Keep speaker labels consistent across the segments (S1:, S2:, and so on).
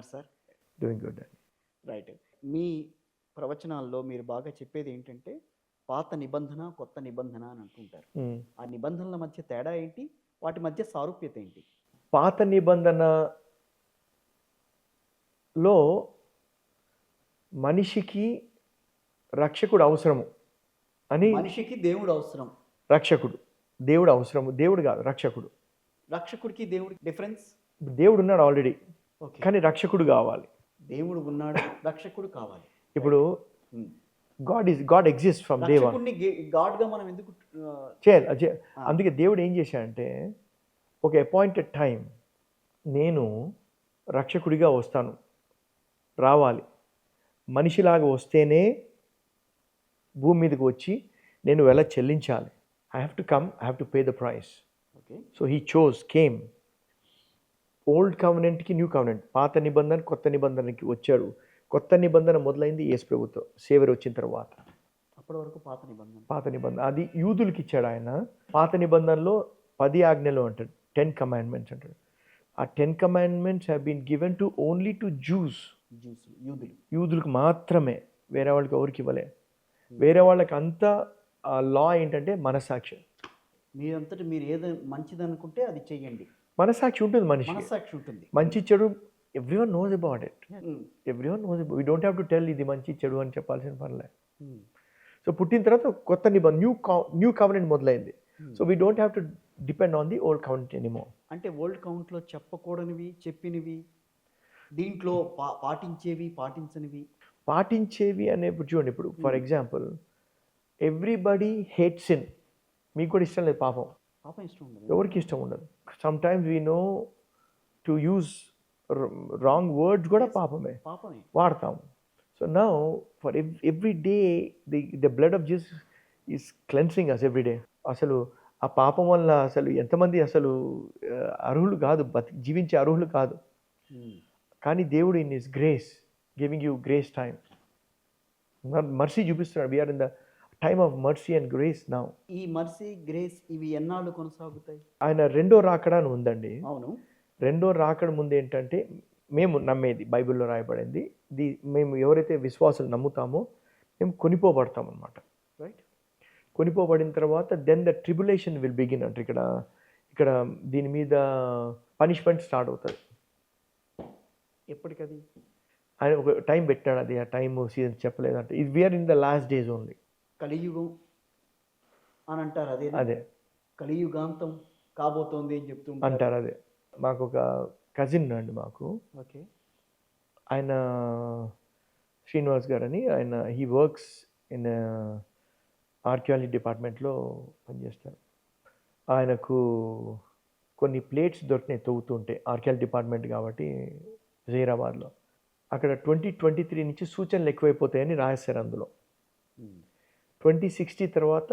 S1: ఉన్నారు sir?
S2: Doing good అండి.
S1: Right. మీ ప్రవచనాల్లో మీరు బాగా చెప్పేది ఏంటంటే, పాత నిబంధన, కొత్త నిబంధన అని అంటుంటారు. ఆ నిబంధనల మధ్య తేడా ఏంటి? వాటి మధ్య సారూప్యత ఏంటి?
S2: పాత నిబంధనలో మనిషికి రక్షకుడు అవసరము అని.
S1: మనిషికి దేవుడు అవసరం.
S2: రక్షకుడు దేవుడు అవసరము, దేవుడు కాదు రక్షకుడు.
S1: రక్షకుడికి దేవుడికి డిఫరెన్స్?
S2: దేవుడు ఉన్నాడు ఆల్రెడీ,
S1: ఓకే.
S2: కానీ రక్షకుడు కావాలి.
S1: దేవుడు ఉన్నాడు, రక్షకుడు కావాలి.
S2: ఇప్పుడు God exist from day one.
S1: God గా మనం ఎందుకు
S2: చేయాలి? అందుకే దేవుడు ఏం చేశాడంటే, ఒక అపాయింటెడ్ టైం నేను రక్షకుడిగా వస్తాను, రావాలి, మనిషిలాగా వస్తేనే భూమి మీదకి వచ్చి నేను ఎలా చెల్లించాలి. I have to come, I have to pay the price.
S1: Okay.
S2: So he came. Old కవెనెంట్కి న్యూ కవెనెంట్, పాత నిబంధన కొత్త నిబంధనకి వచ్చాడు. కొత్త నిబంధన మొదలైంది యేసు ప్రభుతో సేవర్ వచ్చిన తర్వాత.
S1: అప్పటి వరకు పాత
S2: నిబంధన అది యూదులకి ఇచ్చాడు ఆయన. పాత నిబంధనలో 10 ఆజ్ఞలు అంటాడు, 10 కమాండ్మెంట్స్ అంటాడు. ఆ 10 commandments have been given to only to యూదులకు మాత్రమే, వేరే వాళ్ళకి ఎవరికి ఇవ్వలే. వేరే వాళ్ళకి అంతా ఆ లా ఏంటంటే మనసాక్షి.
S1: మీరంతటి మీరు ఏదో మంచిది అనుకుంటే అది చెయ్యండి.
S2: మనసాక్షి ఉంటుంది,
S1: మనసాక్షి ఉంటుంది.
S2: మంచి చెడు everyone knows about it. Everyone knows about. We don't have to tell ఇది మంచి చెడు అని చెప్పాల్సిన పనిలే. సో పుట్టిన తర్వాత కొత్త నిబంధన, న్యూ కవెనెంట్ మొదలైంది. So we don't have to depend on the old covenant anymore.
S1: అంటే ఓల్డ్ కవెనెంట్లో చెప్పకూడనివి చెప్పినవి, దీంట్లో పాటించేవి
S2: అనేప్పుడు చూడండి. ఇప్పుడు for example, everybody hate sin. మీకు కూడా ఇష్టం లేదు పాపం
S1: ఇష్టం ఉండదు,
S2: ఎవరికి ఇష్టం ఉండదు. Sometimes we know to use wrong words కూడా పాపమే వాడతాం. So now for every day the blood of Jesus is cleansing us every day. అసలు ఆ పాపం వల్ల అసలు ఎంతమంది అసలు అర్హులు కాదు, జీవించే అర్హులు కాదు. కానీ దేవుడు in his grace giving you grace time, mercy చూపిస్తున్నాడు. We are in the time of mercy and grace now.
S1: ఈ మర్సీ గ్రేస్ ఇవి ఎన్నాళ్ళు కొనసాగుతాయి?
S2: ఆయన రెండో రాకడ అని ఉందండి.
S1: అవును.
S2: రెండో రాకడ ముందు ఏంటంటే, మేము నమ్మేది బైబిల్లో రాయబడింది, మేము ఎవరైతే విశ్వాసులు నమ్ముతామో మేము కొనిపోబడతాం అన్నమాట. రైట్. కొనిపోబడిన తర్వాత then the tribulation will begin అంటే ఇక్కడ దీని మీద పనిష్మెంట్ స్టార్ట్ అవుతుంది.
S1: ఎప్పటికది?
S2: ఆయన ఒక టైం పెట్టాడు, అది ఆ టైం సీజన్ చెప్పలేదంటే. ఇది we are in the last days only.
S1: కలియుగం అని అంటారు. అదే కలియుగాంతం కాబోతోంది అని చెప్తూ
S2: అంటారు. అదే మాకు ఒక కజిన్ అండి మాకు.
S1: ఓకే.
S2: ఆయన శ్రీనివాస్ గారు అని, ఆయన హీ వర్క్స్ ఇన్ ఆర్కియాలజీ డిపార్ట్మెంట్లో పనిచేస్తారు. ఆయనకు కొన్ని ప్లేట్స్ దొరికినాయి తవ్వుతుంటే, ఆర్కియాలజీ డిపార్ట్మెంట్ కాబట్టి జైరాబాద్లో. అక్కడ 2023 నుంచి సూచనలు ఎక్కువైపోతాయని రాశారు అందులో. 2060 తర్వాత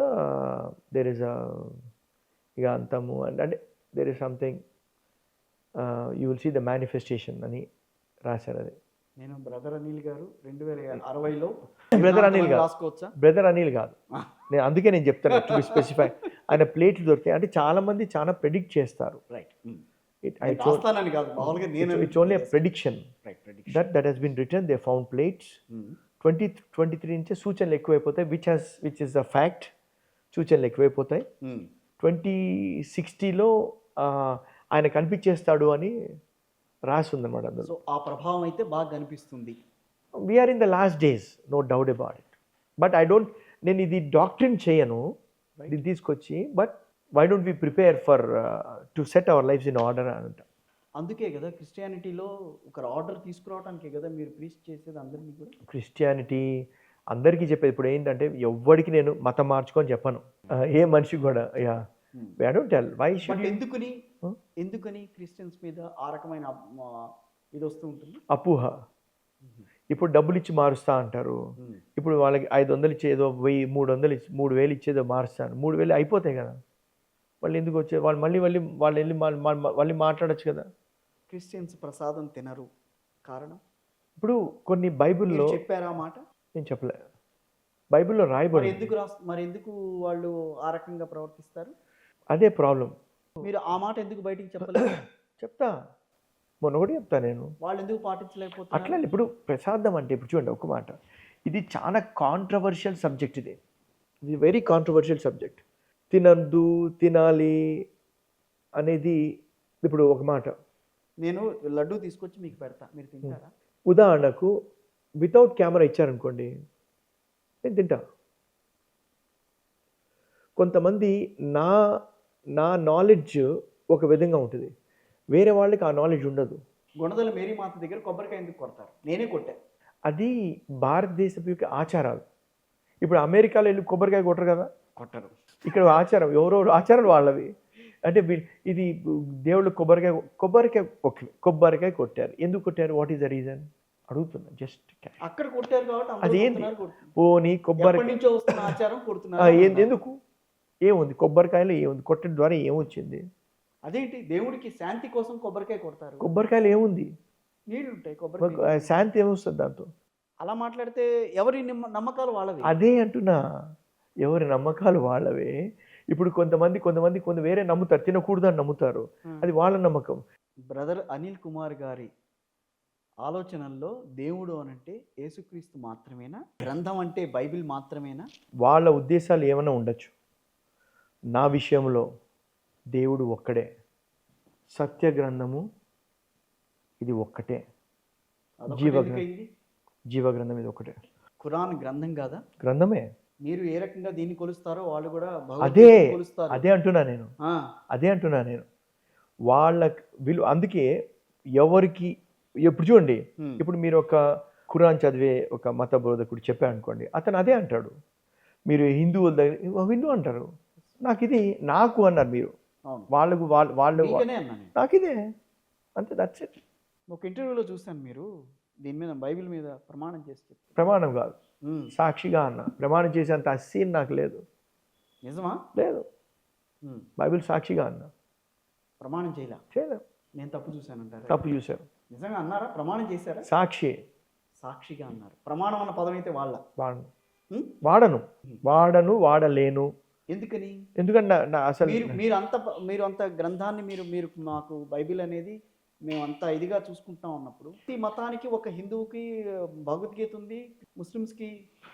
S2: దేర్ ఇస్ ఇక అంతము అంటే there is something you will see the manifestation అని రాశారు. అది
S1: నేను బ్రదర్ అనిల్ గారు 2060లో
S2: బ్రదర్ అనిల్ కాదు. అందుకే నేను చెప్తాను టు బి స్పెసిఫై. ఆయన ప్లేట్లు దొరికాయి అంటే చాలా మంది చాలా ప్రెడిక్ట్ చేస్తారు.
S1: Right.
S2: It's only a prediction. That has been written. They found plates. 2023 నుంచి సూచనలు ఎక్కువైపోతాయి, which is a fact. సూచనలు ఎక్కువైపోతాయి. 2060లో ఆయన కనిపించేస్తాడు అని రాసి ఉందన్నమాట అందులో.
S1: సో ఆ ప్రభావం అయితే బాగా కనిపిస్తుంది.
S2: We are in the last days, no doubt about it. But నేను ఇది డాక్ట్రిన్ చేయను ఇది తీసుకొచ్చి, but why don't we prepare for to set our lives in order అని అంట.
S1: అందుకే కదా క్రిస్టియానిటీలో ఒక ఆర్డర్ తీసుకురావడానికే కదా మీరు ప్రీచ్ చేసేది అందరినీ కూడా.
S2: క్రిస్టియానిటీ అందరికీ చెప్పేది. ఇప్పుడు ఏంటంటే ఎవ్వడికి నేను మతం మార్చుకొని చెప్పను, ఏ మనిషికి కూడా. I don't tell why should.
S1: ఎందుకని క్రిస్టియన్స్ మీద ఆ రకమైన ఇది వస్తూ ఉంటుంది,
S2: అపోహ. ఇప్పుడు డబ్బులు ఇచ్చి మారుస్తా అంటారు. ఇప్పుడు వాళ్ళకి 500 ఇచ్చేదో 1000, 300 3000 ఇచ్చేదో మారుస్తాను. 3000 అయిపోతాయి కదా, మళ్ళీ ఎందుకు వచ్చే వాళ్ళు వాళ్ళు వెళ్ళి మాట్లాడచ్చు కదా.
S1: క్రిస్టియన్స్ ప్రసాదం తినరు, కారణం
S2: ఇప్పుడు కొన్ని బైబిల్లో
S1: చెప్పారా మాట?
S2: నేను చెప్పలే, బైబిల్లో రాయబడి.
S1: మరి ఎందుకు వాళ్ళు ఆ రకంగా ప్రవర్తిస్తారు?
S2: అదే ప్రాబ్లం.
S1: మీరు ఆ మాట ఎందుకు బయటికి చెప్పలేదు?
S2: చెప్తా. మొన్న కూడా చెప్తాను నేను.
S1: వాళ్ళు ఎందుకు పాటించలేకపోతున్నారు?
S2: అట్లా ఇప్పుడు ప్రసాదం అంటే ఇప్పుడు చూడండి ఒక మాట, ఇది చాలా కాంట్రవర్షియల్ సబ్జెక్ట్, ఇది వెరీ కాంట్రవర్షియల్ సబ్జెక్ట్. తినద్దు తినాలి అనేది ఇప్పుడు ఒక మాట.
S1: నేను లడ్డు తీసుకొచ్చి మీకు పెడతా, మీరు తింటారా?
S2: ఉదాహరణకు వితౌట్ కెమెరా ఇచ్చారనుకోండి, నేను తింటా. కొంతమంది నా నా నాలెడ్జ్ ఒక విధంగా ఉంటుంది, వేరే వాళ్ళకి ఆ నాలెడ్జ్ ఉండదు.
S1: గుణదల మేరీ మాత దగ్గర కొబ్బరికాయ ఎందుకు కొడతారు? నేనే కొట్టా.
S2: అది భారతదేశపు యొక్క ఆచారాలు. ఇప్పుడు అమెరికాలో వెళ్ళి కొబ్బరికాయ కొట్టరు కదా,
S1: కొట్టరు.
S2: ఇక్కడ ఆచారం, ఎవరెవరు ఆచారాలు వాళ్ళవి. అంటే ఇది దేవుళ్ళు కొబ్బరికాయ కొట్టారు, ఎందుకు కొట్టారు? వాట్ ఈస్ ద రీజన్ అడుగుతున్నా, జస్ట్.
S1: అక్కడ కొట్టారు కాబట్టి అందరూ
S2: అదేంటి?
S1: కొడుతున్నారు, కొడుతున్నారు.
S2: పోనీ కొబ్బరి
S1: ఎప్పటి నుంచో వస్తున్న ఆచారం కొడుతున్నారు.
S2: ఎందుకు? ఏముంది కొబ్బరికాయలో? ఏముంది? కొట్టడం ద్వారా ఏమొచ్చింది?
S1: అదేంటి, దేవుడికి శాంతి కోసం కొబ్బరికాయ కొడతారు.
S2: కొబ్బరికాయలు ఏముంది?
S1: నీళ్ళు ఉంటాయి కొబ్బరికాయ.
S2: శాంతి ఏమొస్తుంది దాంతో?
S1: అలా మాట్లాడితే ఎవరి నమ్మకాలు వాళ్ళవి.
S2: అదే అంటున్నా, ఎవరి నమ్మకాలు వాళ్ళవే. ఇప్పుడు కొంత వేరే నమ్ముతారు, తినకూడదు అని నమ్ముతారు, అది వాళ్ళ నమ్మకం.
S1: బ్రదర్ అనిల్ కుమార్ గారి ఆలోచనల్లో దేవుడు అనంటే యేసుక్రీస్తు మాత్రమేనా? గ్రంథం అంటే బైబిల్ మాత్రమేనా?
S2: వాళ్ళ ఉద్దేశాలు ఏమైనా ఉండొచ్చు. నా విషయంలో దేవుడు ఒక్కడే, సత్య గ్రంథము ఇది ఒక్కటే, జీవగ్రంథం ఇది ఒక్కటే.
S1: ఖురాన్ గ్రంథం కాదా?
S2: గ్రంథమే.
S1: మీరు ఏ రకంగా దీన్ని కొలుస్తారో వాళ్ళు కూడా
S2: అదే
S1: కొలుస్తారు.
S2: అదే అంటున్నా నేను. వాళ్ళ అందుకే ఎవరికి ఇప్పుడు చూడండి, ఇప్పుడు మీరు ఒక ఖురాన్ చదివే ఒక మత బోధకుడు చెప్పాడు అనుకోండి, అతను అదే అంటాడు. మీరు హిందువుల దగ్గర హిందూ అంటారు, నాకు అన్నారు మీరు, వాళ్ళు నాకు ఇదే అంతే, దట్స్ ఇట్.
S1: ఒక ఇంటర్వ్యూలో చూశాను, మీరు దీని మీద బైబిల్ మీద ప్రమాణం చేసి
S2: ప్రమాణం కాదు, సాక్షిగా అన్న. ప్రమాణం చేసేంత అస్సీన్ నాకు లేదు.
S1: నిజమా?
S2: లేదు. బైబిల్ సాక్షిగా అన్న,
S1: ప్రమాణం చేయలేదు. నేను తప్పు చూశానంటారు?
S2: తప్పు చూశారు.
S1: నిజంగా అన్నారా? ప్రమాణం చేశారా?
S2: సాక్షిగా
S1: అన్నారు. ప్రమాణం అన్న పదం అయితే
S2: వాడలేను.
S1: ఎందుకని?
S2: ఎందుకంటే అసలు
S1: మీరు అంత గ్రంథాన్ని మీరు మాకు బైబిల్ అనేది మేము అంత ఇదిగా చూసుకుంటా ఉన్నప్పుడు, ఈ మతానికి ఒక హిందువుకి భగవద్గీత ఉంది, ముస్లిమ్స్కి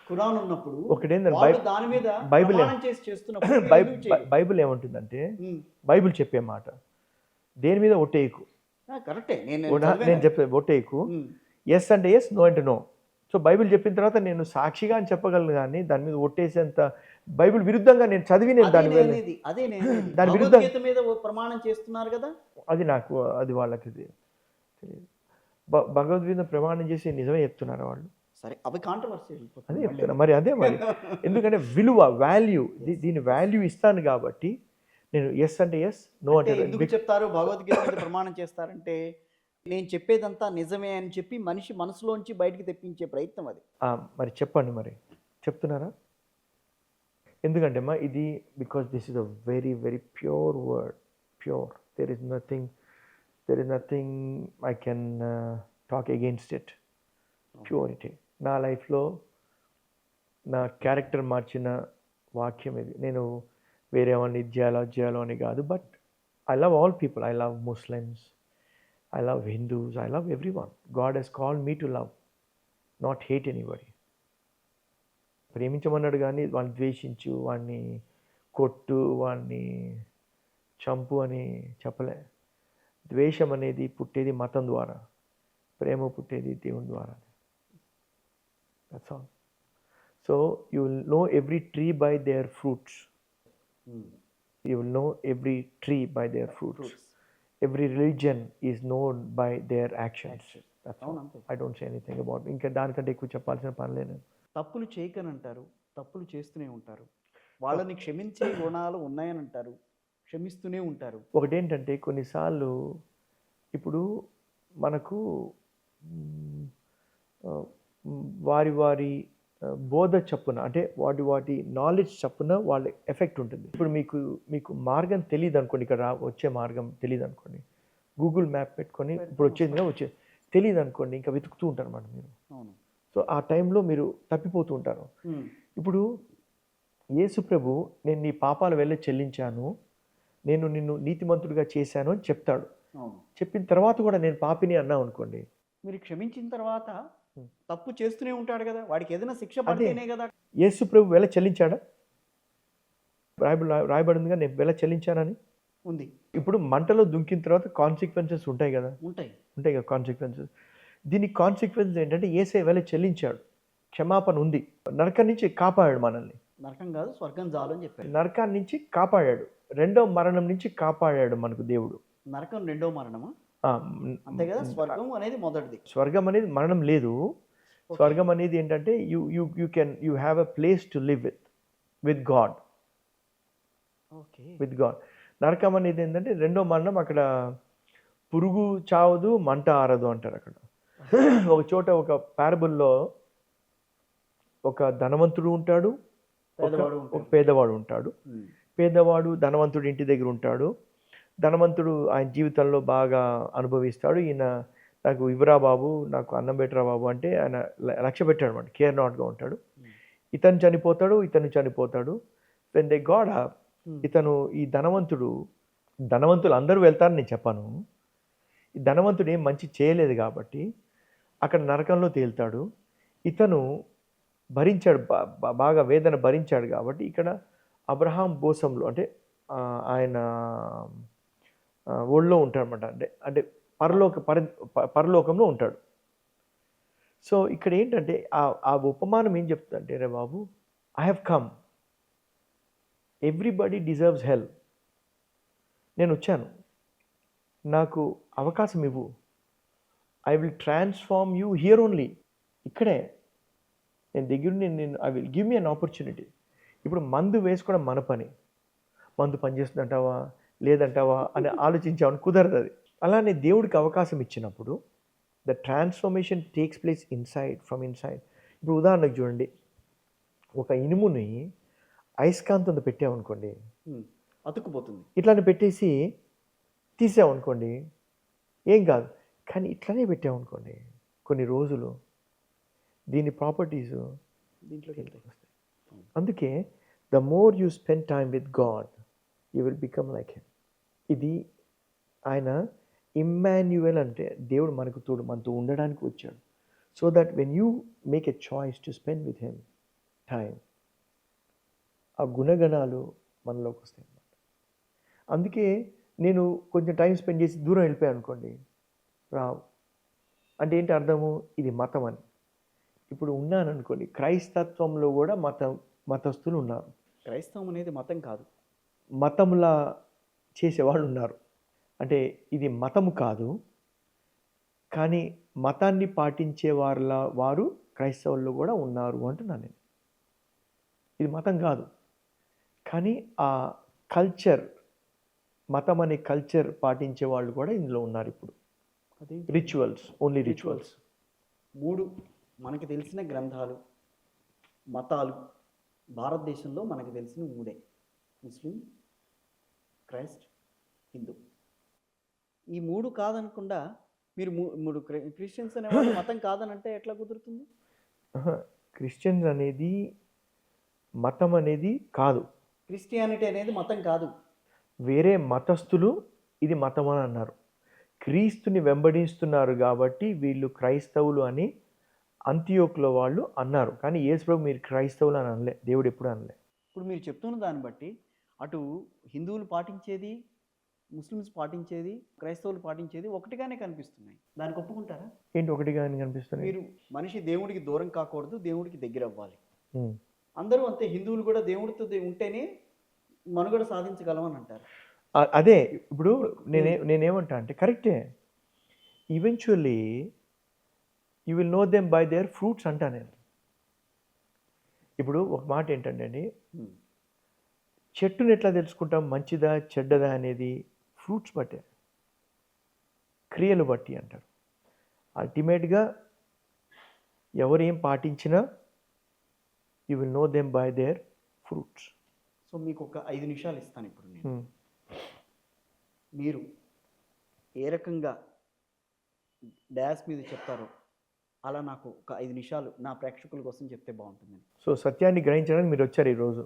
S1: ఖురాన్ ఉన్నప్పుడు దాని మీద ప్రమాణం చేసి చేస్తున్నప్పుడు
S2: బైబిల్ ఏమంటుందంటే, బైబిల్ చెప్పే మాట దేని మీద ఒట్టేయకు.
S1: కరెక్టే,
S2: నేను చెప్పే ఒట్టేయకు. ఎస్ అంటే ఎస్, నో అంటే నో. సో బైబిల్ చెప్పిన తర్వాత నేను సాక్షిగా అని చెప్పగలను, కానీ దాని మీద ఒట్టేసేంత బైబిల్ విరుద్ధంగా నేను చదివి నేను దాని
S1: మీద ప్రమాణం చేస్తున్నారు కదా,
S2: అది వాళ్ళకి తెలియదు. భగవద్గీత ప్రమాణం చేసి నిజమే చెప్తున్నారు వాళ్ళు.
S1: సరే, అవి కాంట్రవర్సీ
S2: అదే చెప్తున్నా. మరి ఎందుకంటే విలువ, వాల్యూ, దీని వాల్యూ ఇస్తాను కాబట్టి నేను ఎస్ అంటే ఎస్, నో అంటే
S1: ఎందుకు చెప్తారు? భగవద్గీత మీద ప్రమాణం చేస్తారంటే నేను చెప్పేదంతా నిజమే అని చెప్పి మనిషి మనసులోంచి బయటికి తెప్పించే ప్రయత్నం అది.
S2: మరి చెప్పండి, మరి చెప్తున్నారా? ఎందుకంటే ఇది because this is a very very pure word, pure. There is nothing I can talk against it. Purity. నా లైఫ్లో నా క్యారెక్టర్ మార్చిన వాక్యం ఇది. నేను వేరే వాళ్ళని ఇది చేయాలో అని కాదు, but I love all people. I love Muslims, I love Hindus, I love everyone. God has called me to love, not hate anybody. ప్రేమించమన్నాడు కానీ వాడిని ద్వేషించు, వాడిని కొట్టు, వాడిని చంపు అని చెప్పలే. ద్వేషం అనేది పుట్టేది మతం ద్వారా, ప్రేమ పుట్టేది దేవుని ద్వారా. That's all. So you will no every tree by their fruits. You will no every tree by their fruits. Every religion is known by their actions. That's all. I don't say anything about it. ఇంకా దానికంటే ఎక్కువ చెప్పాల్సిన పని లేదు.
S1: తప్పులు చేయకనంటారు, తప్పులు చేస్తూనే ఉంటారు. వాళ్ళని క్షమించే గుణాలు ఉన్నాయని అంటారు, క్షమిస్తూనే ఉంటారు.
S2: ఒకటేంటంటే కొన్నిసార్లు ఇప్పుడు మనకు వారి బోధ చప్పున, అంటే వాటి నాలెడ్జ్ చప్పున వాళ్ళ ఎఫెక్ట్ ఉంటుంది. ఇప్పుడు మీకు మార్గం తెలియదు అనుకోండి, ఇక్కడ వచ్చే మార్గం తెలియదు అనుకోండి, గూగుల్ మ్యాప్ పెట్టుకొని ఇప్పుడు వచ్చేది తెలియదు అనుకోండి, ఇంకా వెతుకుతూ ఉంటారు అన్నమాట మీరు. సో ఆ టైంలో మీరు తప్పిపోతూ ఉంటారు. ఇప్పుడు యేసు ప్రభు, నేను నీ పాపాల వెళ్ళి చెల్లించాను, నేను నిన్ను నీతిమంతుడిగా చేశాను అని చెప్తాడు.
S1: అవును.
S2: చెప్పిన తర్వాత కూడా నేను పాపిని అన్నాం అనుకోండి,
S1: మీరు క్షమించిన తర్వాత తప్పు చేస్తూనే ఉంటాడు కదా, వాడికి ఏదైనా శిక్ష పడితేనే కదా.
S2: యేసు ప్రభు వెల చెల్లించాడా? రాయబడిందిగా నేను వెల చెల్లించానని.
S1: ఉంది.
S2: ఇప్పుడు మంటలో దుంకిన తర్వాత కాన్సిక్వెన్సెస్ ఉంటాయి కదా,
S1: ఉంటాయి.
S2: ఉంటాయి కదా కాన్సిక్వెన్సెస్. దీనికి కాన్సిక్వెన్స్ ఏంటంటే యేసే వెల చెల్లించాడు, క్షమాపణ ఉంది, నరకం నుంచి కాపాడాడు మనల్ని.
S1: నరకం కాదు, స్వర్గం చాలు అని చెప్పారు.
S2: నరకాన్ని నుంచి కాపాడాడు, రెండో మరణం నుంచి కాపాడాడు మనకు దేవుడు.
S1: నరకం రెండో మరణమా?
S2: ఆ,
S1: అంతే కదా, స్వర్గం అనేది మొదటిది.
S2: స్వర్గం అనేది మరణం లేదు. స్వర్గం అనేది ఏంటంటే you have a place to live with God.
S1: Okay.
S2: With God. నరకం అనేది ఏంటంటే రెండో మరణం, అక్కడ పురుగు చావదు, మంట ఆరదు అంటారు అక్కడ. ఒక చోట ఒక పారబుల్లో ఒక ధనవంతుడు ఉంటాడు, ఒక పేదవాడు ఉంటాడు. పేదవాడు ధనవంతుడు ఇంటి దగ్గర ఉంటాడు. ధనవంతుడు ఆయన జీవితంలో బాగా అనుభవిస్తాడు. ఈయన నాకు ఇవ్వరా బాబు, నాకు అన్నం పెట్టరా బాబు అంటే ఆయన లక్ష్య పెట్టాడు అనమాట, కేర్ నాట్గా ఉంటాడు. ఇతను చనిపోతాడు. వెన్ దే గాడ్ అప్, ఇతను ఈ ధనవంతులు అందరూ వెళ్తారని నేను చెప్పాను. ఈ ధనవంతుడు ఏం మంచి చేయలేదు కాబట్టి అక్కడ నరకంలో తేలుతాడు. ఇతను భరించాడు, బాగా వేదన భరించాడు కాబట్టి ఇక్కడ అబ్రహాం బోసంలో అంటే ఆయన ఒళ్ళో ఉంటాడు అనమాట. అంటే పరలోకంలో ఉంటాడు. సో ఇక్కడ ఏంటంటే ఆ ఉపమానం ఏం చెప్తుందంటే, రే బాబు, I have come, everybody deserves hell. నేను వచ్చాను, నాకు అవకాశం ఇవ్వు, I will transform you here only. ఇక్కడే నేను దగ్గర నేను I will give me an opportunity. ఇప్పుడు మందు వేసుకోవడం మన పని, మందు పనిచేస్తుందంటావా లేదంటావా అని ఆలోచించామని కుదరదు అది. అలానే దేవుడికి అవకాశం ఇచ్చినప్పుడు the transformation takes place from inside. ఇప్పుడు ఉదాహరణకు చూడండి, ఒక ఇనుముని అయస్కాంతంతో పెట్టామనుకోండి,
S1: అతుక్కుపోతుంది.
S2: ఇట్లానే పెట్టేసి తీసామనుకోండి ఏం కాదు. కానీ ఇట్లానే పెట్టామనుకోండి కొన్ని రోజులు దీని ప్రాపర్టీస్
S1: దీంట్లోకి వెళ్తాయి.
S2: అందుకే the more you spend time with God you will become like him. ఇది ఆయన ఇమ్మాన్యుయల్ అంటే దేవుడు మనతో ఉండడానికి వచ్చాడు. So that when you make a choice to spend with him time, ఆ గుణగణాలు మనలోకి వస్తాయి అన్నమాట. అందుకే నేను కొంచెం టైం స్పెండ్ చేసి దూరం వెళ్ళిపోయాను అనుకోండి, రావు. అంటే ఏంటి అర్థము? ఇది మతం అని. ఇప్పుడు ఉన్నాను అనుకోండి, క్రైస్తత్వంలో కూడా మతస్థులు ఉన్నారు.
S1: క్రైస్తవం అనేది మతం కాదు,
S2: మతంలా చేసేవాళ్ళు ఉన్నారు. అంటే ఇది మతము కాదు, కానీ మతాన్ని పాటించే వారు క్రైస్తవుల్లో కూడా ఉన్నారు అంటున్నాను నేను. ఇది మతం కాదు, కానీ ఆ కల్చర్, మతం అనే కల్చర్ పాటించే వాళ్ళు కూడా ఇందులో ఉన్నారు ఇప్పుడు.
S1: అది
S2: రిచువల్స్, ఓన్లీ రిచువల్స్.
S1: 3 మనకి తెలిసిన గ్రంథాలు, మతాలు భారతదేశంలో మనకు తెలిసిన 3: ముస్లిం, క్రైస్ట్, హిందూ. ఈ 3 కాదనకుండా మీరు 3 క్రిస్టియన్స్ అనేవాళ్ళు మతం కాదనంటే ఎట్లా కుదురుతుంది?
S2: క్రిస్టియన్స్ అనేది మతం అనేది కాదు.
S1: క్రిస్టియానిటీ అనేది మతం కాదు.
S2: వేరే మతస్థులు ఇది మతం అని అన్నారు. క్రీస్తుని వెంబడిస్తున్నారు కాబట్టి వీళ్ళు క్రైస్తవులు అని అంతియోకులో వాళ్ళు అన్నారు. కానీ యేసు ప్రభు మీరు క్రైస్తవులు అని అనలే, దేవుడు ఎప్పుడు అనలే.
S1: ఇప్పుడు మీరు చెప్తున్న దాన్ని బట్టి అటు హిందువులు పాటించేది, ముస్లిమ్స్ పాటించేది, క్రైస్తవులు పాటించేది ఒకటిగానే కనిపిస్తున్నాయి. దానికి ఒప్పుకుంటారా?
S2: ఏంటి ఒకటిగా కనిపిస్తున్నాయి?
S1: మీరు మనిషి దేవుడికి దూరం కాకూడదు, దేవుడికి దగ్గర అవ్వాలి. అందరూ అంతే, హిందువులు కూడా దేవుడితో ఉంటేనే మనుగడ సాధించగలమని అంటారు.
S2: అదే ఇప్పుడు నేనేమంటా అంటే కరెక్టే, eventually you will know them by their fruits అంటా నేను. ఇప్పుడు ఒక మాట ఏంటంటే అండి, చెట్టుని ఎట్లా తెలుసుకుంటాం మంచిదా చెడ్డదా అనేది? ఫ్రూట్స్ బట్టే, క్రియలు బట్టి అంటారు. అల్టిమేట్గా ఎవరు ఏం పాటించినా you will know them by their fruits.
S1: So మీకు ఒక 5 నిమిషాలు ఇస్తాను ఇప్పుడు నేను. మీరు ఏ రకంగా డాష్ మీద చెప్తారో అలా నాకు ఒక 5 నిమిషాలు నా ప్రేక్షకుల కోసం చెప్తే బాగుంటుంది.
S2: సో సత్యాన్ని గ్రహించడానికి మీరు వచ్చారు, ఈరోజు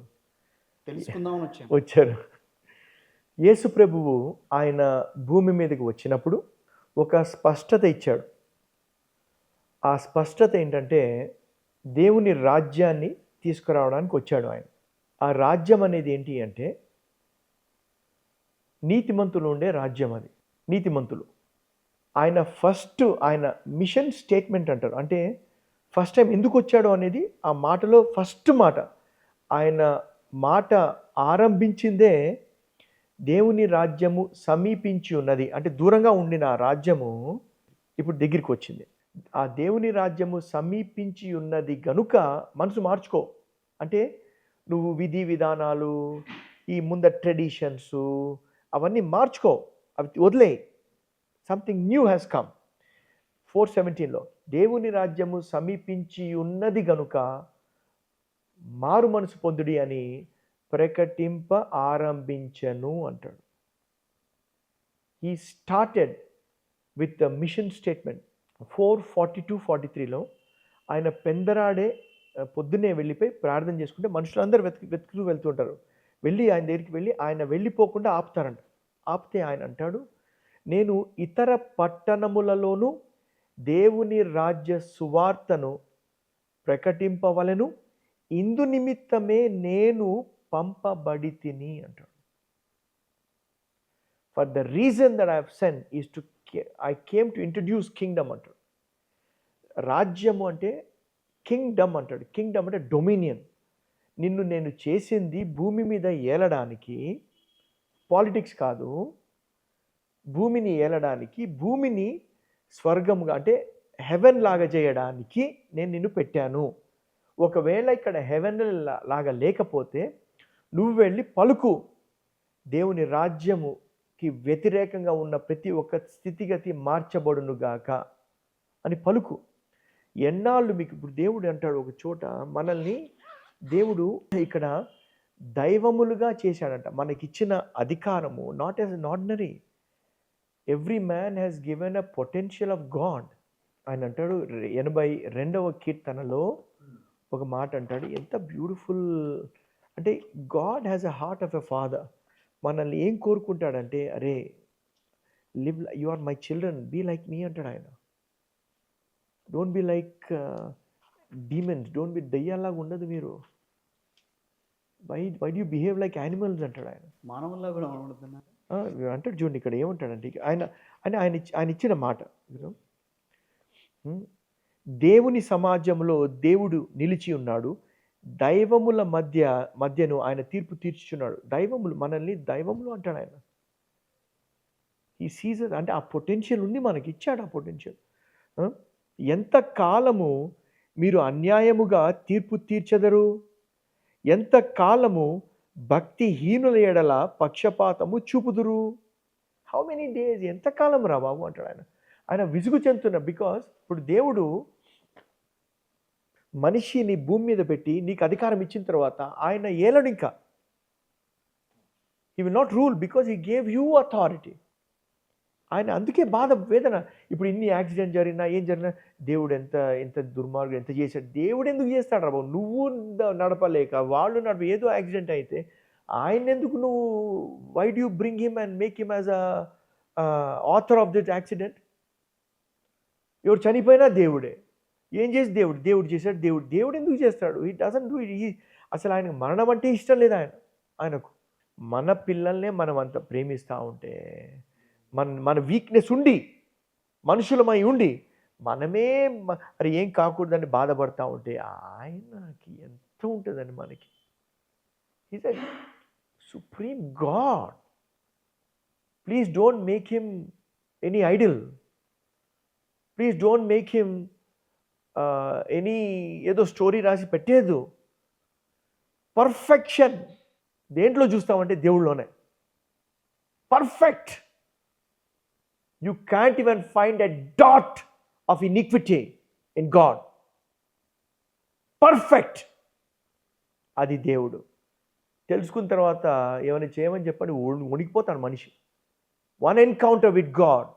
S1: తెలుసుకుందామని
S2: వచ్చారు. యేసు ప్రభువు ఆయన భూమి మీదకి వచ్చినప్పుడు ఒక స్పష్టత ఇచ్చాడు. ఆ స్పష్టత ఏంటంటే దేవుని రాజ్యాన్ని తీసుకురావడానికి వచ్చాడు ఆయన. ఆ రాజ్యం అనేది ఏంటి అంటే నీతిమంతులు ఉండే రాజ్యం. అది నీతిమంతులు. ఆయన మిషన్ స్టేట్మెంట్ అంటారు. అంటే ఫస్ట్ టైం ఎందుకు వచ్చాడో అనేది ఆ మాటలో ఫస్ట్ మాట. ఆయన మాట ఆరంభించిందే దేవుని రాజ్యము సమీపించి ఉన్నది. అంటే దూరంగా ఉండిన ఆ రాజ్యము ఇప్పుడు దగ్గరికి వచ్చింది. ఆ దేవుని రాజ్యము సమీపించి ఉన్నది గనుక మనసు మార్చుకో. అంటే నువ్వు విధి విధానాలు, ఈ ముందర ట్రెడిషన్స్ అవన్నీ మార్చుకో, అవి వదిలే. Something new has come. 4:17లో దేవుని రాజ్యము సమీపించి ఉన్నది గనుక మారు మనసు పొందుడి అని ప్రకటింప ఆరంభించను అంటాడు. He started with the mission statement. 4:42-43లో ఆయన పెందరాడే పొద్దున్నే వెళ్ళిపోయి ప్రార్థన చేసుకుంటే మనుషులందరూ వెతుకుతూ వెళ్తుంటారు. వెళ్ళి ఆయన దగ్గరికి వెళ్ళి ఆయన వెళ్ళిపోకుండా ఆపుతారంట. ఆపితే ఆయన అంటాడు, నేను ఇతర పట్టణములలోనూ దేవుని రాజ్య సువార్తను ప్రకటింపవలెను, ఇందు నిమిత్తమే నేను పంపబడి తిని అంటాడు. For the reason that I have cent is to I came to introduce Kingdom అంటాడు. రాజ్యము అంటే కింగ్డమ్ అంటాడు. కింగ్డమ్ అంటే డొమినియన్. నిన్ను నేను చేసింది భూమి మీద ఏలడానికి, పాలిటిక్స్ కాదు, భూమిని ఏలడానికి, భూమిని స్వర్గముగా అంటే హెవెన్ లాగా చేయడానికి నేను నిన్ను పెట్టాను. ఒకవేళ ఇక్కడ హెవెన్ లాగా లేకపోతే నువ్వు వెళ్ళి పలుకు, దేవుని రాజ్యముకి వ్యతిరేకంగా ఉన్న ప్రతి ఒక్క స్థితిగతి మార్చబడునుగాక అని పలుకు. ఎన్నాళ్ళు మీకు ఇప్పుడు దేవుడు అంటాడు ఒక చోట, మనల్ని దేవుడు ఇక్కడ దైవములుగా చేశాడంట. మనకిచ్చిన అధికారము not as an ordinary. Every man has given a potential of God. ఆయన అంటాడు 82వ కీర్తనలో ఒక మాట అంటాడు, ఎంత బ్యూటిఫుల్ అంటే, God has a heart of a father. మనల్ని ఏం కోరుకుంటాడంటే, అరే live, you are my children, be like me అంటాడు ఆయన. Don't be like demons, don't be దయ్యాలాగా ఉండదు మీరు. Why do behave like animals అంటాడు ఆయన.
S1: మానవుల్లా కూడా ఉండదు
S2: అంటాడు. చూడండి ఇక్కడ ఏమంటాడంటే, ఆయన ఇచ్చిన మాట, దేవుని సమాజంలో దేవుడు నిలిచి ఉన్నాడు, దైవముల మధ్యను ఆయన తీర్పు తీర్చుచున్నాడు. దైవములు, మనల్ని దైవములు అంటాడు ఆయన. ఈ సీజన్ అంటే ఆ పొటెన్షియల్ ఉంది, మనకి ఇచ్చాడు ఆ పొటెన్షియల్. ఎంత కాలము మీరు అన్యాయముగా తీర్పు తీర్చెదరు, ఎంత కాలము భక్తిహీనుల ఎడల పక్షపాతము చూపుదురు. హౌ మెనీ డేస్, ఎంతకాలం రా బాబు అంటాడు ఆయన. ఆయన విసుగు చెందుతున్న, బికాస్ ఇప్పుడు దేవుడు మనిషిని భూమి మీద పెట్టి నీకు అధికారం ఇచ్చిన తర్వాత ఆయన ఏలడు ఇంకా. He will not rule because he gave you authority. ఆయన అందుకే బాధ, వేదన. ఇప్పుడు ఇన్ని యాక్సిడెంట్ జరిగినా ఏం జరిగినా దేవుడు ఎంత దుర్మార్గం ఎంత చేశాడు. దేవుడు ఎందుకు చేస్తాడు రా బాబు? నువ్వు నడపలేక వాళ్ళు ఏదో యాక్సిడెంట్ అయితే ఆయన ఎందుకు నువ్వు, why do you bring him and make him as a author of this accident? ఎవరు చనిపోయినా దేవుడే. ఏం చేసి దేవుడు చేశాడు. దేవుడు ఎందుకు చేస్తాడు? He doesn't do it. అసలు ఆయనకు మరణం అంటే ఇష్టం లేదు ఆయనకు. మన పిల్లల్నే మనం అంత ప్రేమిస్తూ ఉంటే, మన వీక్నెస్ ఉండి, మనుషులమై ఉండి, మనమే అరే ఏం కాకూడదని బాధపడతా ఉంటే ఆయనకి ఎంత ఉంటుందండి మనకి. Is a supreme God. Please don't make him any Idol. Please don't make him any ఏదో స్టోరీ రాసి పెట్టేదు. పర్ఫెక్షన్ దేంట్లో చూస్తామంటే దేవుళ్ళలోనే. Perfect. You can't even find a dot of iniquity in God. Perfect. అది దేవుడు. తెలుసుకున్న తర్వాత ఏమైనా చేయమని చెప్పండి, ఉనికిపోతాడు మనిషి. One encounter with God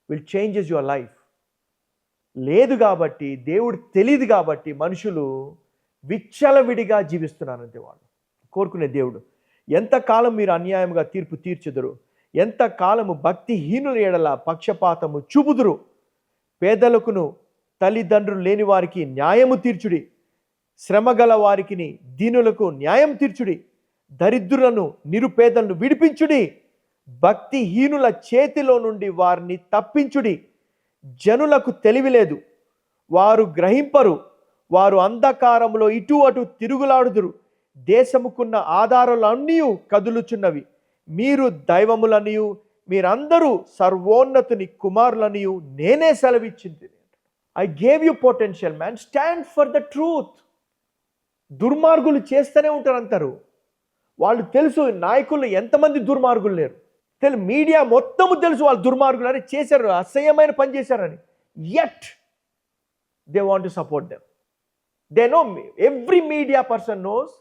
S2: will changes your life. లేదు కాబట్టి, దేవుడు తెలియదు కాబట్టి మనుషులు విచ్చలవిడిగా జీవిస్తున్నారు అంతే. వాళ్ళు కోరుకునే దేవుడు ఎంతకాలం మీరు అన్యాయముగా తీర్పు తీర్చుదురు? ఎంతకాలము భక్తిహీనుల ఎడల పక్షపాతము చూపుదురు? పేదలకును తల్లిదండ్రులు లేని వారికి న్యాయము తీర్చుడి. శ్రమగల వారికి దీనులకు న్యాయం తీర్చుడి. దరిద్రులను నిరుపేదలను విడిపించుడి. భక్తిహీనుల చేతిలో నుండి వారిని తప్పించుడి. జనులకు తెలివి లేదు, వారు గ్రహింపరు. వారు అంధకారములో ఇటు అటు తిరుగులాడుదురు. దేశముకున్న ఆధారాలన్నీ కదులుచున్నవి. మీరు దైవములనియు మీరందరూ సర్వోన్నతుని కుమారులనియు నేనే సెలవిచ్చింది. I gave you potential man, stand for the truth. దుర్మార్గులు చేస్తూనే ఉంటారు అంటారు. వాళ్ళు తెలుసు నాయకులు ఎంతమంది దుర్మార్గులు లేరు. మీడియా మొత్తము తెలుసు వాళ్ళు దుర్మార్గులు అని, చేశారు, అసహ్యమైన పని చేశారని. Yet they want to support them. They know, every media person knows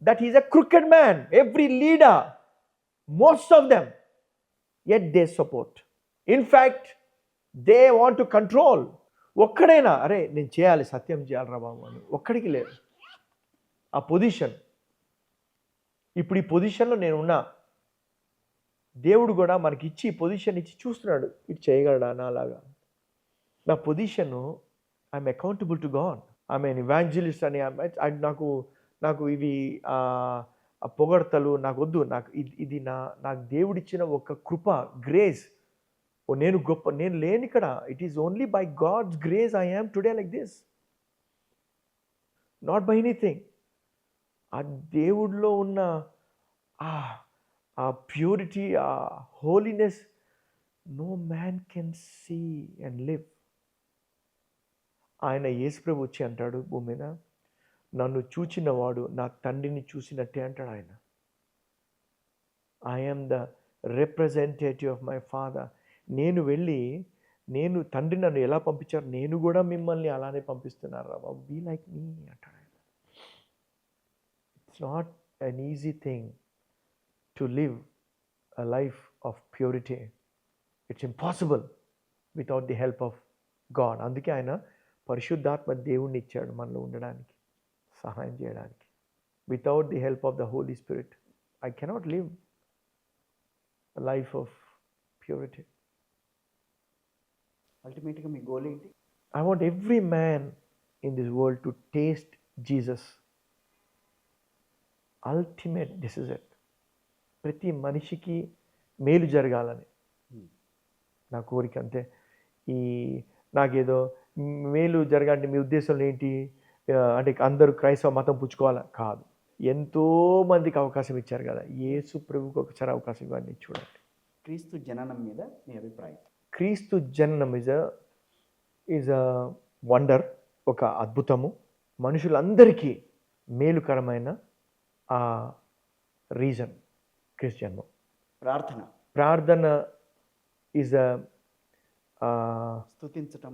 S2: that he is a crooked man. Every leader, most of them, yet they support. In fact, they want to control. ఒక్కడైనా అరే నేను చేయాలి, సత్యం చేయాలి రా బాబు అని ఒక్కడికి లేదు ఆ పొజిషన్. ఇప్పుడు ఈ పొజిషన్లో నేను ఉన్నా, దేవుడు కూడా మనకి ఇచ్చి పొజిషన్ ఇచ్చి చూస్తున్నాడు, ఇది చేయగలడా నాలాగా. నా position I'm accountable to God. I'm N evangelist అని నాకు ఇవి పొగడతలు నాకు వద్దు. నాకు ఇది నాకు దేవుడిచ్చిన ఒక కృప, గ్రేస్. నేను గొప్ప, నేను లేని ఇక్కడ. It is only by God's grace I am today like this, not by anything. ఆ దేవుడిలో ఉన్న ఆ ప్యూరిటీ, ఆ holiness, no man can see and live. ఆయన యేసుప్రభు వచ్చి అంటాడు భూమి మీద, నన్ను చూచినవాడు నా తండ్రిని చూసినట్టే అంటాడు ఆయన. I am the representative of my father. నేను వెళ్ళి, నేను తండ్రి నన్ను ఎలా పంపించారు, నేను కూడా మిమ్మల్ని అలానే పంపిస్తున్నాను రా బాబు, బీ లైక్ మీ అంటాడు ఆయన. It's not an easy thing to live a life of purity. It's impossible without the help of God. అందుకే ఆయన పరిశుద్ధాత్మ దేవుణ్ణి ఇచ్చాడు మనలో ఉండడానికి, సహాయం చేయడానికి. Without the help of the Holy Spirit I cannot live a life of purity.
S1: అల్టిమేట్గా మీ గోల్ ఏంటి?
S2: I want every man in this world to taste Jesus. Ultimate, this is it. ప్రతి మనిషికి మేలు జరగాలని నా కోరిక. అంతే. నాకేదో మేలు జరగాలంటే మీ ఉద్దేశంలో ఏంటి అంటే అందరూ క్రైస్తవ మతం పుచ్చుకోవాలా కాదు. ఎంతో మందికి అవకాశం ఇచ్చారు కదా, యేసు ప్రభువుకి ఒకసారి అవకాశం ఇవ్వండి. చూడండి,
S1: క్రీస్తు జననం మీద మీ అభిప్రాయం?
S2: క్రీస్తు జననం ఈజ్ అ వండర్, ఒక అద్భుతము. మనుషులందరికీ మేలుకరమైన ఆ రీజన్ క్రీస్తు జన్మం. ప్రార్థన ఈజ్ అ
S1: స్తుతించటం.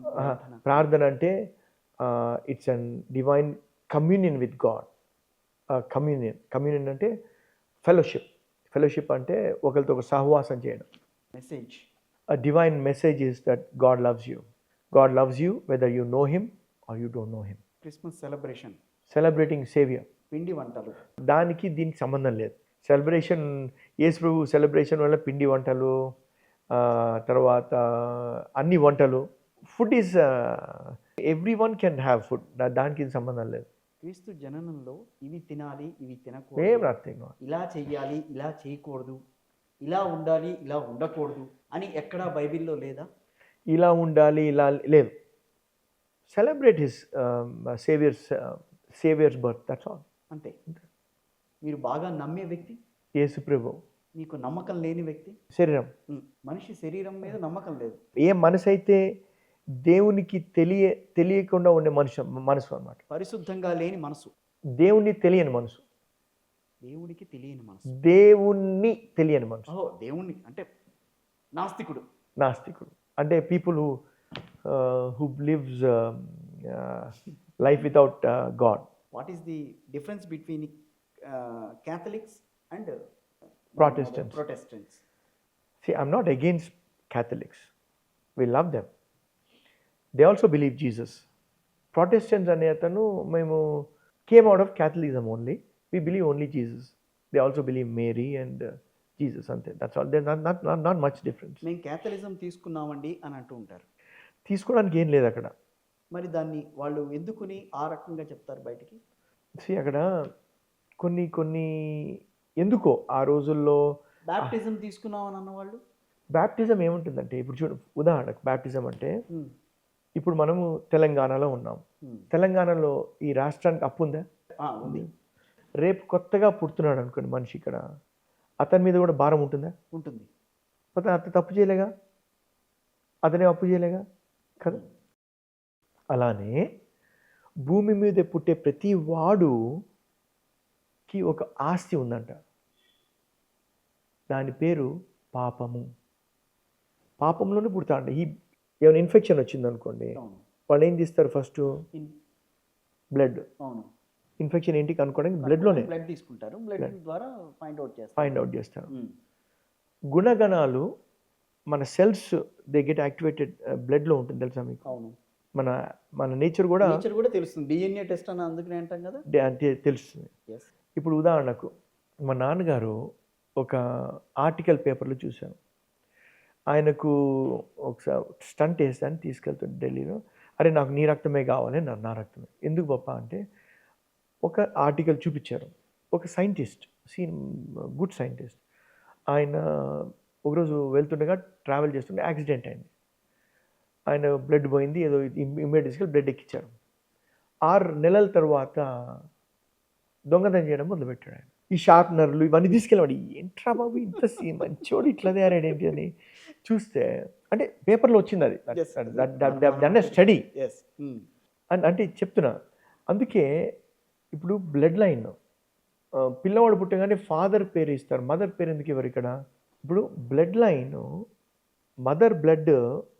S2: ప్రార్థన అంటే it's an divine communion with God. Communion అంటే ఫెలోషిప్ అంటే ఒకరితో ఒక సహవాసం చేయడం.
S1: Message,
S2: a divine message is that God loves you whether you know him or you don't know him.
S1: Christmas celebration,
S2: celebrating savior,
S1: పిండి వంటలు,
S2: దానికి దీనికి సంబంధం లేదు. సెలబ్రేషన్, యేసు ప్రభు సెలబ్రేషన్ వల్ల పిండి వంటలు, తర్వాత అన్ని వంటలు, food is every one can have food, దానికి సంబంధం లేదు.
S1: క్రీస్తు జననంలో ఇవి తినాలి, ఇవి
S2: ఏం
S1: తినకూడదు,
S2: నథింగ్,
S1: ఇలా చెయ్యాలి, ఇలా చేయకూడదు, ఇలా ఉండాలి, ఇలా ఉండకూడదు అని ఎక్కడా బైబిల్లో లేదా?
S2: ఇలా ఉండాలి, ఇలా లేదు. Celebrate his saviours birth, that's all.
S1: అంతే. మీరు బాగా నమ్మే వ్యక్తి
S2: యేసు ప్రభు.
S1: మీకు నమ్మకం లేని వ్యక్తి
S2: శరీరం.
S1: మనిషి శరీరం మీద నమ్మకం లేదు.
S2: ఏ మనసు అయితే దేవునికి తెలియకుండా ఉండే మనసు అన్నమాట.
S1: పరిశుద్ధంగా లేని మనసు,
S2: దేవుణ్ణి తెలియని మనసు,
S1: దేవునికి తెలియని మనసు,
S2: దేవుణ్ణి తెలియని మనసు.
S1: ఓహో, దేవుణ్ణి అంటే నాస్తికుడు.
S2: నాస్తికుడు అంటే people who lives life without God.
S1: What is the difference between Catholics and Protestants?
S2: See, I'm not against Catholics. We love them. They also believe Jesus. Protestants ane atanu memu came out of Catholicism only. We believe only Jesus. They also believe Mary and Jesus అంతే. That's all. They not much difference.
S1: మేము catholicism తీసుకున్నామండి అని అంటూ ఉంటారు.
S2: తీసుకోవడానికి ఏం లేదు అక్కడ.
S1: మరి దాన్ని వాళ్ళు ఎందుకుని ఆ రకంగా చెప్తారు బయటికి?
S2: అక్కడ కొన్ని కొన్ని ఎందుకో ఆ రోజుల్లో
S1: బ్యాప్టిజం తీసుకున్నామని అన్నవాళ్ళు.
S2: బ్యాప్టిజం ఏముంటుందంటే, ఇప్పుడు చూడు ఉదాహరణకు బ్యాప్టిజం అంటే,
S1: ఉమ్,
S2: ఇప్పుడు మనము తెలంగాణలో ఉన్నాం.
S1: ఉమ్.
S2: తెలంగాణలో ఈ రాష్ట్రానికి అప్పు ఉందా?
S1: ఉంది.
S2: రేపు కొత్తగా పుడుతున్నాడు అనుకోండి మనిషి ఇక్కడ, అతని మీద కూడా భారం ఉంటుందా?
S1: ఉంటుంది.
S2: అతను తప్పు చేయలేగా, అతనే అప్పు చేయలేగా కదా. అలానే భూమి మీద పుట్టే ప్రతి వాడుకి ఒక ఆస్తి ఉందంట. దాని పేరు పాపము. పాపంలోనే పుడతాడు. ఏమైనా ఇన్ఫెక్షన్ వచ్చింది అనుకోండి,
S1: అవును.
S2: వాళ్ళు ఏం తీస్తారు ఫస్ట్?
S1: In-
S2: blood.
S1: అవును.
S2: ఇన్ఫెక్షన్ ఏంటి కనుక్కోవడానికి బ్లడ్లోనే
S1: బ్లడ్ తీసుకుంటారు. బ్లడ్ ద్వారా ఫైండ్ అవుట్ చేస్తారు. ఉమ్,
S2: గుణగణాలు మన సెల్స్ దే గెట్ యాక్టివేటెడ్ బ్లడ్లో ఉంటుంది, తెలుసా మీకు?
S1: అవును.
S2: మన మన నేచర్ కూడా
S1: నేచర్ కూడా తెలుస్తుంది. డిఎన్ఏ టెస్ట్ అని అందుకనే అంటాం కదా.
S2: తెలుస్తుంది.
S1: Yes.
S2: ఇప్పుడు ఉదాహరణకు మా నాన్నగారు ఒక ఆర్టికల్ పేపర్లో చూశాను. ఆయనకు ఒకసారి స్టంట్ వేస్తాను తీసుకెళ్తాడు ఢిల్లీలో. అరే నాకు నీ రక్తమే కావాలి, నా రక్తమే. ఎందుకు పప్ప అంటే, ఒక ఆర్టికల్ చూపించారు. ఒక సైంటిస్ట్, గుడ్ సైంటిస్ట్, ఆయన ఒకరోజు వెళ్తుండగా ట్రావెల్ చేస్తుంటే యాక్సిడెంట్ అయింది. ఆయన బ్లడ్ పోయింది, ఏదో ఇమ్మీడియట్ తీసుకెళ్ళి బ్లడ్ ఎక్కించారు. 6 నెలల తర్వాత దొంగతనం చేయడం మొదలుపెట్టాడు ఆయన. ఈ షార్ప్నర్లు ఇవన్నీ తీసుకెళ్ళాడు. ఏంట్రా బాబు ఇంత మంచోడు ఇట్లా తయారాడు ఏంటి అని చూస్తే, అంటే పేపర్లో వచ్చింది అది.
S1: Yes.
S2: That study.
S1: Yes.
S2: అంటే చెప్తున్నా. అందుకే ఇప్పుడు బ్లడ్ లైన్, పిల్లవాడు పుట్టగానే ఫాదర్ పేరు ఇస్తారు, మదర్ పేరు ఎందుకు ఇవ్వరు ఇక్కడ? ఇప్పుడు blood line, mother blood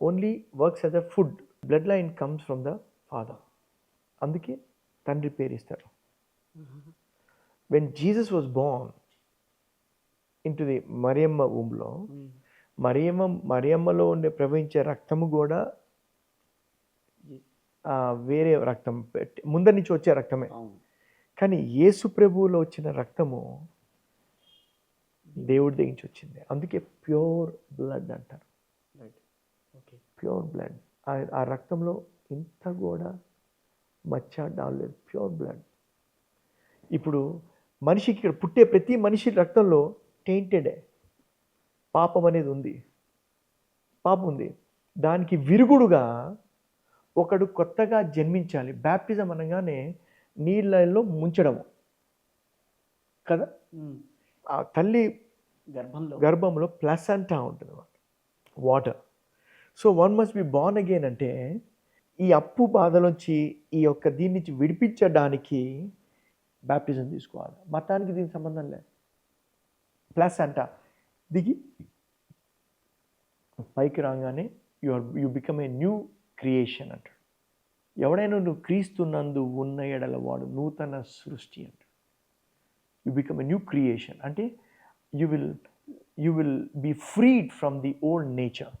S2: only works as a food. Blood line comes from the father. అందుకే తండ్రి పేరు ఇస్తారు. When Jesus was born in to the Mariyamma ఊంలో, మరియమ్మలో ఉండే ప్రవహించే రక్తము కూడా వేరే రక్తం, ముందరి నుంచి వచ్చే రక్తమే. కానీ యేసు ప్రభువులో వచ్చిన రక్తము దేవుడి దగ్గర నుంచి వచ్చింది. అందుకే ప్యూర్ బ్లడ్ అంటారు. Pure blood. ఆ రక్తంలో ఇంత కూడా మచ్చ డాలేదు. Pure blood. ఇప్పుడు మనిషికి ఇక్కడ పుట్టే ప్రతి మనిషి రక్తంలో టెయింటెడే పాపం అనేది ఉంది. పాపం ఉంది. దానికి విరుగుడుగా ఒకడు కొత్తగా జన్మించాలి. బ్యాప్టిజం అనగానే నీళ్ళల్లో ముంచడము కదా. ఆ తల్లి గర్భంలో ప్లసెంటా ఉంటుంది, water. So one must be born again అంటే, ఈ అప్పు బాధలోంచి ఈ యొక్క దీని నుంచి విడిపించడానికి బ్యాప్టిజం తీసుకోవాలి. మతానికి దీనికి సంబంధం లేదు. ప్లసెంటా దిగి పైకి రాగానే you become a new creation అంటాడు. ఎవడైనా నువ్వు క్రీస్తునందు ఉన్న ఎడల వాడు నూతన సృష్టి అంటాడు. You become a new creation అంటే you will be freed from the old nature.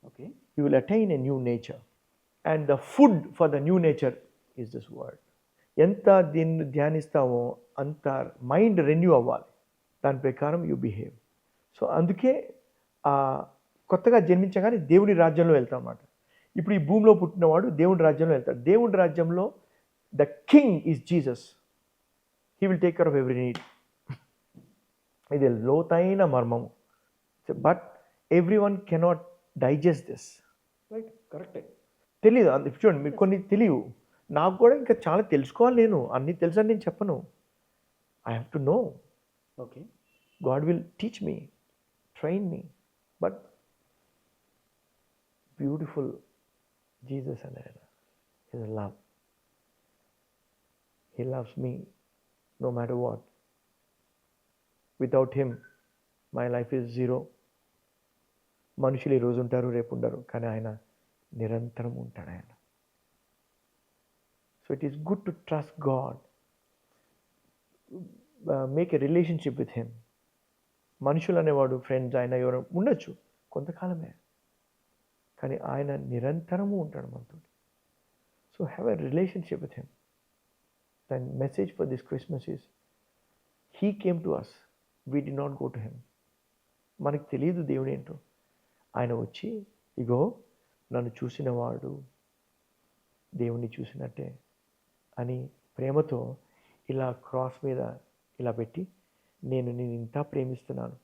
S2: Okay, you will attain a new nature, and the food for the new nature is this word. ఎంత దీన్ని ధ్యానిస్తావో అంత మైండ్ రెన్యూ అవ్వాలి. దాని ప్రకారం you behave. So అందుకే కొత్తగా జన్మించగానే దేవుని రాజ్యంలో వెళ్తాం అన్నమాట. ఇప్పుడు ఈ భూమిలో పుట్టినవాడు దేవుని రాజ్యంలో వెళ్తాడు. దేవుని రాజ్యంలో the king is Jesus. He will take care of every need. ఇది లోతైన మర్మము. But every one cannot digest this.
S1: Right, కరెక్టే.
S2: తెలీదు. చూడండి, మీకు కొన్ని తెలియవు. నాకు కూడా ఇంకా చాలా తెలుసుకోవాలి. నేను అన్నీ తెలుసు అని నేను చెప్పను. I have to know.
S1: Okay,
S2: God will teach me, train me. But beautiful Jesus అనే ఆయన is love. He loves me no matter what. Without him my life is zero. మనుషులు ఈరోజు ఉంటారు, రేపు ఉండరు, కానీ ఆయన నిరంతరం ఉంటాడు ఆయన. So it is good to trust God, make a relationship with him. మనుషులు అనేవాడు ఫ్రెండ్స్ ఆయన ఎవరు ఉండొచ్చు కొంతకాలమే, కానీ ఆయన నిరంతరము ఉంటాడు మనతో. So have a relationship with him. The message for this Christmas is, he came to us we did not go to him. మనకు తెలియదు దేవుడు ఏంటో. ఆయన వచ్చి ఇగో నన్ను చూసినవాడు దేవుణ్ణి చూసినట్టే అని ప్రేమతో ఇలా క్రాస్ మీద ఇలా పెట్టి, నేను ఇంత ప్రేమిస్తున్నాను,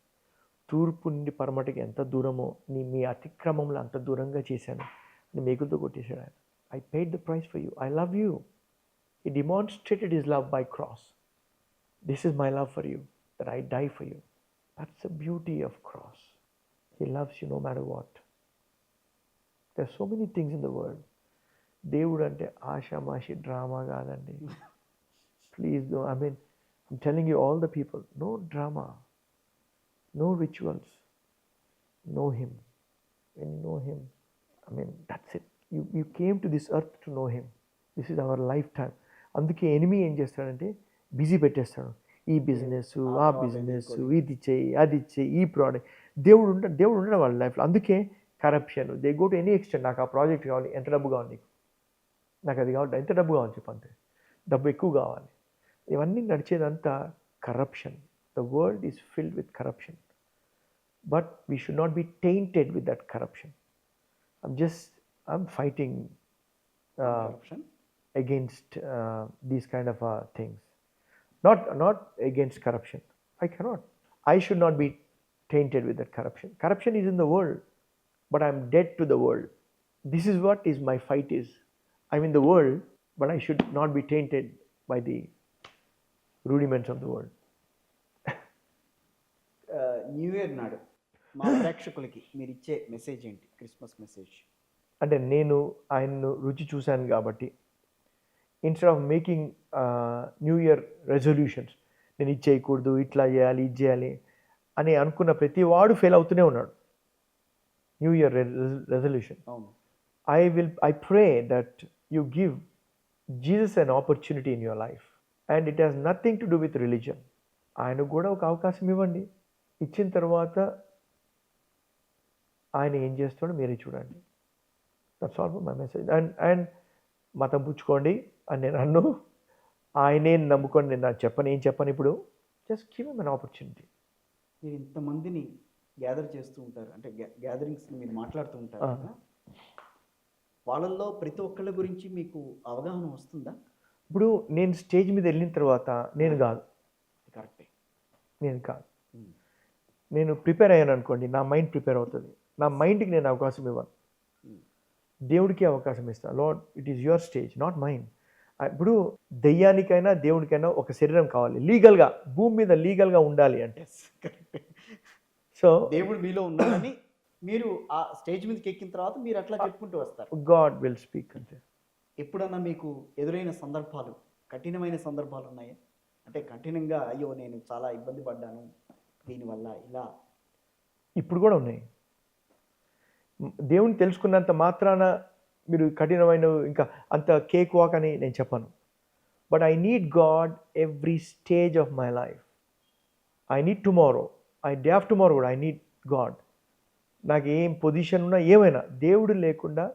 S2: తూర్పు నుండి పరమటికి ఎంత దూరమో మీ అతిక్రమంలో అంత దూరంగా చేశాను అని మేకులతో కొట్టేశాడు ఆయన. I paid the price for you, I love you. He demonstrated his love by cross. This is my love for you, that I die for you. That's the beauty of cross. He loves you no matter what. There are so many things in the world. దేవుడు అంటే ఆషామాషి drama కాదండి. Please don't. I mean, I'm telling you, all the people, no drama, no rituals. Know him. When you know him, I mean, that's it. You came to this earth to know him. This is our lifetime. అందుకే enemy ఏం చేస్తాడంటే busy పెట్టేస్తాడు. ఈ business, ఆ business, ఇది చెయ్యి, అది చెయ్యి, ఈ ప్రోడక్ట్. దేవుడు ఉండడు వాళ్ళ లైఫ్లో. అందుకే corruption, they go to any extent. నాకు ఆ ప్రాజెక్ట్ కావాలి, ఎంత డబ్బు కావాలి నీకు, నాకు అది కావాలి, ఎంత డబ్బు కావాలి చెప్పు, అంతే డబ్బు ఎక్కువ కావాలి. ఇవన్నీ నడిచేదంతా corruption. The world is filled with corruption, but we should not be tainted with that corruption. I'm fighting
S1: corruption
S2: against these kind of things. Not against corruption. I cannot. I should not be tainted with that corruption. Corruption is in the world, but I'm dead to the world. This is what is my fight is. I'm in the world, but I should not be tainted by the rudiments of the world.
S1: New year నాడు మా ప్రేక్షకులకి మీరు ఇచ్చే message ఏంటి, Christmas message?
S2: అంటే నేను ఆయన్ను రుచి చూశాను కాబట్టి, instead of making new year resolutions, నేను ఇది చేయకూడదు, ఇట్లా చేయాలి, ఇది చేయాలి అని అనుకున్న ప్రతి వాడు ఫెయిల్ అవుతూనే ఉన్నాడు. New year resolution. I pray that you give Jesus an opportunity in your life, and it has nothing to do with religion. ఆయనకు కూడా ఒక అవకాశం ఇవ్వండి. ఇచ్చిన తర్వాత ఆయన ఏం చేస్తాడో మీరే చూడండి. That's all my message. And మతం పుచ్చుకోండి అని నేను అన్ను, ఆయనే నమ్ముకోండి నేను ఏం చెప్పను ఇప్పుడు. Just give him an opportunity.
S1: మీరు ఇంతమందిని గ్యాదర్ చేస్తూ ఉంటారు, అంటే గ్యాదరింగ్స్ మీరు మాట్లాడుతూ ఉంటారు కదా, వాళ్ళల్లో ప్రతి ఒక్కళ్ళ గురించి మీకు అవగాహన వస్తుందా?
S2: ఇప్పుడు నేను స్టేజ్ మీద వెళ్ళిన తర్వాత నేను కాదు,
S1: కరెక్టే,
S2: నేను కాదు, నేను ప్రిపేర్ అయ్యాను అనుకోండి, నా మైండ్ ప్రిపేర్ అవుతుంది. నా మైండ్కి నేను అవకాశం ఇవ్వను, దేవుడికి అవకాశం ఇస్తాను. Lord, it is your stage, not mind. ఇప్పుడు దెయ్యానికైనా దేవుడికైనా ఒక శరీరం కావాలి, లీగల్గా, భూమి మీద లీగల్గా ఉండాలి అంటే. సో
S1: దేవుడు మీలో ఉన్నాడని మీరు ఆ స్టేజ్ మీదకి ఎక్కిన తర్వాత మీరు అట్లా చెప్పుకుంటూ వస్తారు.
S2: గాడ్ విల్ స్పీక్ అంతే.
S1: ఎప్పుడన్నా మీకు ఎదురైన సందర్భాలు, కఠినమైన సందర్భాలు ఉన్నాయా? అంటే కఠినంగా, అయ్యో నేను చాలా ఇబ్బంది పడ్డాను దీనివల్ల ఇలా.
S2: ఇప్పుడు కూడా ఉన్నాయి. దేవుని తెలుసుకున్నంత మాత్రాన మీరు కఠినమైన ఇంకా అంత కేక్ వాక్ అని నేను చెప్పను. But I need God every stage of my life. I need tomorrow, day of tomorrow కూడా ఐ నీడ్ గాడ్. నాకు ఏం పొజిషన్ ఉన్నా ఏమైనా దేవుడు లేకుండా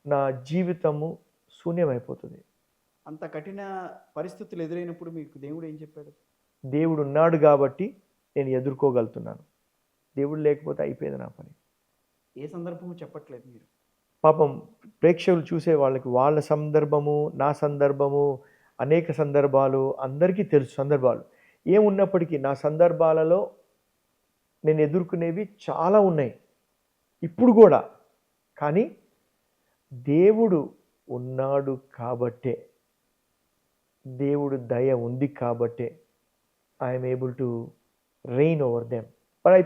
S2: నా జీవితము శూన్యమైపోతుంది.
S1: అంత కఠిన పరిస్థితులు ఎదురైనప్పుడు మీకు దేవుడు ఏం చెప్పాడు?
S2: దేవుడు ఉన్నాడు కాబట్టి నేను ఎదుర్కోగలుగుతున్నాను. దేవుడు లేకపోతే అయిపోయేది నా పని.
S1: ఏ సందర్భము చెప్పట్లేదు మీరు.
S2: పాపం ప్రేక్షకులు చూసే వాళ్ళకి వాళ్ళ సందర్భము, నా సందర్భము, అనేక సందర్భాలు అందరికీ తెలుసు. సందర్భాలు ఏమున్నప్పటికీ నా సందర్భాలలో నేను ఎదుర్కొనేవి చాలా ఉన్నాయి ఇప్పుడు కూడా. కానీ దేవుడు ఉన్నాడు కాబట్టే, దేవుడు దయ ఉంది కాబట్టే I'm able to rain over them. But I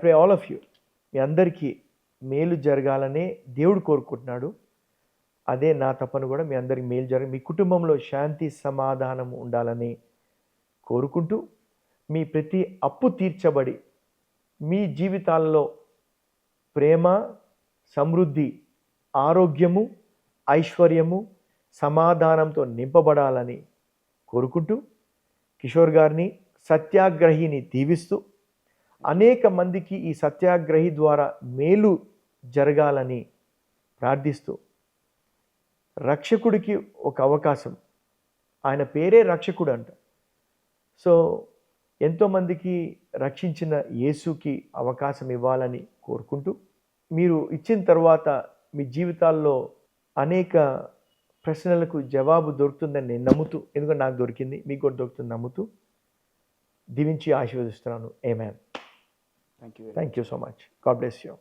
S2: pray all of you, మీ అందరికీ మేలు జరగాలనే దేవుడు కోరుకుంటున్నాడు. అదే నా తపన కూడా, మీ అందరికి మేలు జరగాలి, మీ కుటుంబంలో శాంతి సమాధానం ఉండాలని కోరుకుంటూ, మీ ప్రతి అప్పు తీర్చబడి మీ జీవితాల్లో ప్రేమ, సమృద్ధి, ఆరోగ్యము, ఐశ్వర్యము, సమాధానంతో నింపబడాలని కోరుకుంటూ, కిషోర్ గారిని సత్యాగ్రహిని దీవిస్తూ, అనేక మందికి ఈ సత్యాగ్రహి ద్వారా మేలు జరగాలని ప్రార్థిస్తూ, రక్షకుడికి ఒక అవకాశం, ఆయన పేరే రక్షకుడు అంట. సో ఎంతోమందికి రక్షించిన యేసుకి అవకాశం ఇవ్వాలని కోరుకుంటూ, మీరు ఇచ్చిన తర్వాత మీ జీవితాల్లో అనేక ప్రశ్నలకు జవాబు దొరుకుతుందని నేను నమ్ముతూ, ఎందుకంటే నాకు దొరికింది, మీకు కూడా దొరుకుతుంది నమ్ముతూ దీవించి ఆశీర్వదిస్తున్నాను. Amen.
S1: Thank you.
S2: Thank you so much. God bless you.